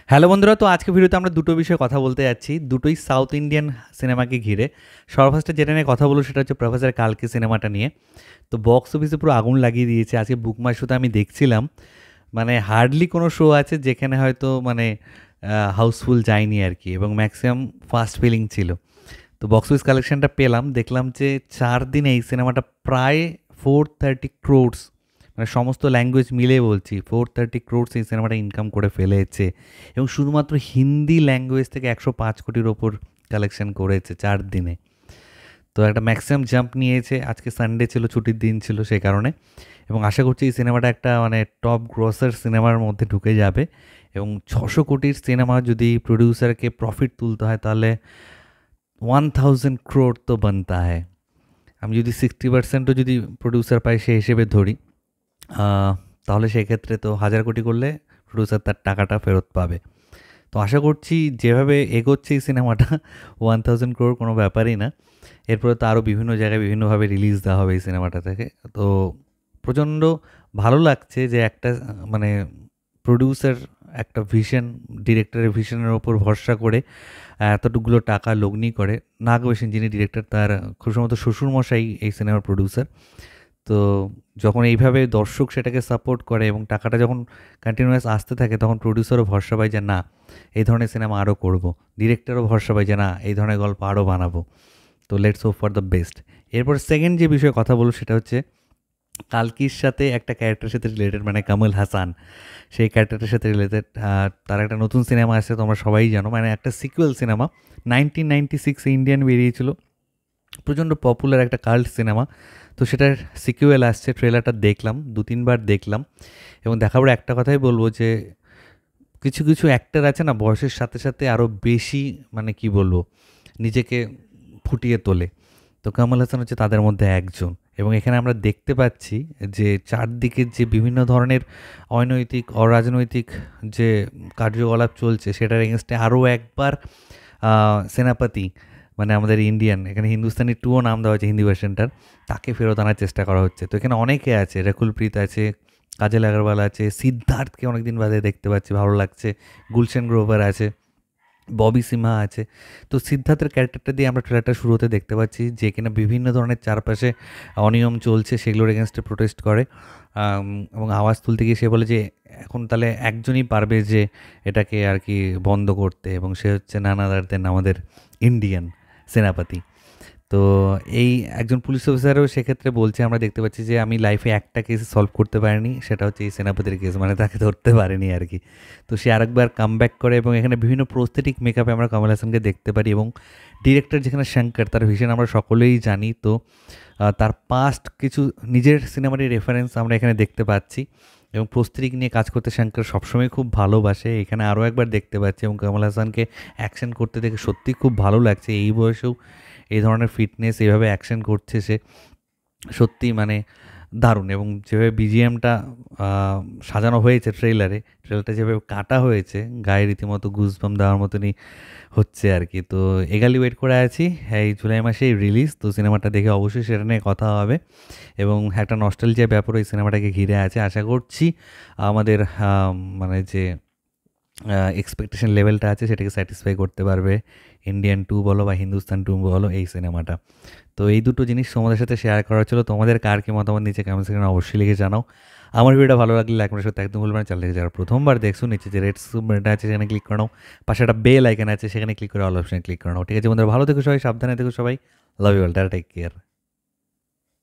Hello বন্ধুরা, তো আজকে ভিডিওতে আমরা দুটো বিষয়ে কথা বলতে যাচ্ছি, দুটোই সাউথ ইন্ডিয়ান সিনেমাকে ঘিরে। সর্বফার্স্টে যেটা নিয়ে কথা বলবো সেটা হচ্ছে প্রফেসর কালকি সিনেমাটা নিয়ে। তো বক্স অফিসে পুরো আগুন লাগিয়ে দিয়েছে। আজকে বুক মাই শোতে আমি দেখছিলাম, মানে হার্ডলি কোনো শো আছে যেখানে হয়তো মানে হাউসফুল যায়নি আর কি, এবং ম্যাক্সিমাম ফাস্ট ফিলিং ছিল। তো বক্স অফিস কালেকশনটা পেলাম, দেখলাম যে 4 দিনে এই সিনেমাটা প্রায় 430 crores, মানে সমস্ত ল্যাঙ্গুয়েজ মিলে বলছি 430 crores এই সিনেমাটা ইনকাম করে ফেলেছে। এবং শুধুমাত্র হিন্দি ল্যাঙ্গুয়েজ থেকে 105 কোটির ওপর কালেকশন করেছে 4 দিনে। তো একটা ম্যাক্সিমাম জাম্প নিয়েছে। আজকে সানডে ছিল, ছুটির দিন ছিল সেই কারণে। এবং আশা করছি এই সিনেমাটা একটা মানে টপ গ্রসার সিনেমার মধ্যে ঢুকে যাবে। এবং 600 কোটির সিনেমা যদি প্রডিউসারকে প্রফিট তুলতে হয় তাহলে 1000 crore তো বানতা হয়। আমি যদি 60%ও যদি প্রডিউসার পাই সে হিসেবে ধরি, তাহলে সেক্ষেত্রে তো 1000 কোটি করলে প্রডিউসার তার টাকাটা ফেরত পাবে। তো আশা করছি যেভাবে এগোচ্ছে এই সিনেমাটা 1000 crore কোনো ব্যাপারই না। এরপরে তো আরও বিভিন্ন জায়গায় বিভিন্নভাবে রিলিজ দেওয়া হবে এই সিনেমাটা থেকে। তো প্রচণ্ড ভালো লাগছে যে একটা মানে প্রডিউসার একটা ভিশন, ডিরেক্টরের ভিশনের ওপর ভরসা করে এতটুকুগুলো টাকা লগ্নি করে। নাগ হোসেন যিনি ডিরেক্টর, তার খুব সম্ভবত শ্বশুরমশাই এই সিনেমার প্রডিউসার। তো যখন এইভাবে দর্শক সেটাকে সাপোর্ট করে এবং টাকাটা যখন কন্টিনিউয়াস আসতে থাকে, তখন প্রডিউসারও ভরসা পায় যে না, এই ধরনের সিনেমা আরও করব। ডিরেক্টরও ভরসা পায় যে না, এই ধরনের গল্প আরও বানাবো। তো let's hope for the best. এরপর সেকেন্ড যে বিষয়ে কথা বলবো সেটা হচ্ছে কালকির সাথে একটা ক্যারেক্টারের সাথে রিলেটেড, মানে কামল হাসান। সেই ক্যারেক্টারটার সাথে রিলেটেড তার একটা নতুন সিনেমা আসছে, তোমরা সবাই জানো, মানে একটা সিকুয়েল সিনেমা। 1996 ইন্ডিয়ান বেরিয়েছিল, প্রচণ্ড পপুলার একটা কাল্ট সিনেমা। তো সেটার সিকুয়েল আসছে, ট্রেলারটা দেখলাম, 2-3 বার দেখলাম। এবং দেখার পর একটা কথাই বলবো যে কিছু কিছু অ্যাক্টর আছে না, বয়সের সাথে সাথে আরও বেশি মানে কি বলবো, নিজেকে ফুটিয়ে তোলে। তো কামাল হাসান হচ্ছে তাদের মধ্যে একজন। এবং এখানে আমরা দেখতে পাচ্ছি যে চারদিকে যে বিভিন্ন ধরনের অনৈতিক অরাজনৈতিক যে কার্যকলাপ চলছে, সেটার এগেনস্টে আরও একবার সেনাপতি, মানে আমাদের ইন্ডিয়ান, এখানে হিন্দুস্তানি টুও নাম দেওয়া হয়েছে হিন্দি ভার্সনটার, তাকে ফেরত আনার চেষ্টা করা হচ্ছে। তো এখানে অনেকে আছে, রাকুল প্রীত আছে, কাজল আগরওয়াল আছে, সিদ্ধার্থকে অনেকদিন বাদে দেখতে পাচ্ছি, ভালো লাগছে, গুলশান গ্রোভার আছে, ববি সিমহা আছে। তো সিদ্ধার্থের ক্যারেক্টারটা দিয়ে আমরা ট্রেলারটা শুরু হতে দেখতে পাচ্ছি যে কিনা বিভিন্ন ধরনের চারপাশে অনিয়ম চলছে, সেগুলোর এগেনস্টে প্রোটেস্ট করে। এবং আওয়াজ তুলতে গিয়ে সে বলে যে এখন তাহলে একজনই পারবে যে এটাকে আর কি বন্ধ করতে, এবং সে হচ্ছে নানা দারদেন আমাদের ইন্ডিয়ান সেনাপতি। তো এই একজন পুলিশ অফিসারও সেক্ষেত্রে বলছে, আমরা দেখতে পাচ্ছি যে আমি লাইফে একটা কেস সলভ করতে পারিনি, সেটা হচ্ছে এই সেনাপতির কেস, মানে তাকে ধরতে পারেনি আর কি। তো সে আরেকবার কামব্যাক করে, এবং এখানে বিভিন্ন প্রস্থেটিক মেকআপে আমরা কমল হাসানকে দেখতে পারি। এবং ডিরেক্টর যেখানে শঙ্কর, তার ভিশন আমরা সকলেই জানি। তো তার পাস্ট কিছু নিজের সিনেমাটির রেফারেন্স আমরা এখানে দেখতে পাচ্ছি। এবং প্রস্থেটিক নিয়ে কাজ করতে শঙ্কর সবসময় খুব ভালোবাসে, এখানে আরও একবার দেখতে পাচ্ছি। এবং কমল হাসানকে অ্যাকশন করতে দেখে সত্যিই খুব ভালো লাগছে। এই বয়সেও এই ধরনের ফিটনেস, এইভাবে অ্যাকশন করছে সে, সত্যি মানে দারুণ। এবং যেভাবে বিজিএমটা সাজানো হয়েছে ট্রেলারটা যেভাবে কাটা হয়েছে, গায়ে রীতিমতো গুজবাম দেওয়ার মতনই হচ্ছে আর কি। তো এগালি ওয়েট করে আছি, এই জুলাই মাসেই রিলিজ। তো সিনেমাটা দেখে অবশ্যই সেটা নিয়ে কথা হবে। এবং একটা নস্টালজিয়া ব্যাপার ওই সিনেমাটাকে ঘিরে আছে। আশা করছি আমাদের মানে যে এক্সপেকটেশন লেভেলটা আছে সেটাকে স্যাটিসফাই করতে পারবে ইন্ডিয়ান টু বলো বা হিন্দুস্তান টু বলো, এই সিনেমাটা। তো এই দুটো জিনিস তোমাদের সাথে শেয়ার করা ছিল। তোমাদের কার কি মতামত নিচে কমেন্ট সেকশনে অবশ্যই লিখে জানাও। আমার ভিডিওটা ভালো লাগলে লাইক করার সাথে একদম ভুলবেন না। চ্যানেলকে যারা প্রথমবার দেখছো, নিচে যে রেড বাটনটা আছে সেখানে ক্লিক করে নাও, পাশে একটা বেল আইকন আছে সেখানে ক্লিক করে অল অপশনে ক্লিক করে নাও। ঠিক আছে বন্ধুরা, ভালো থেকো সবাই, সাবধানে থেকো সবাই, love you all, tata, take care.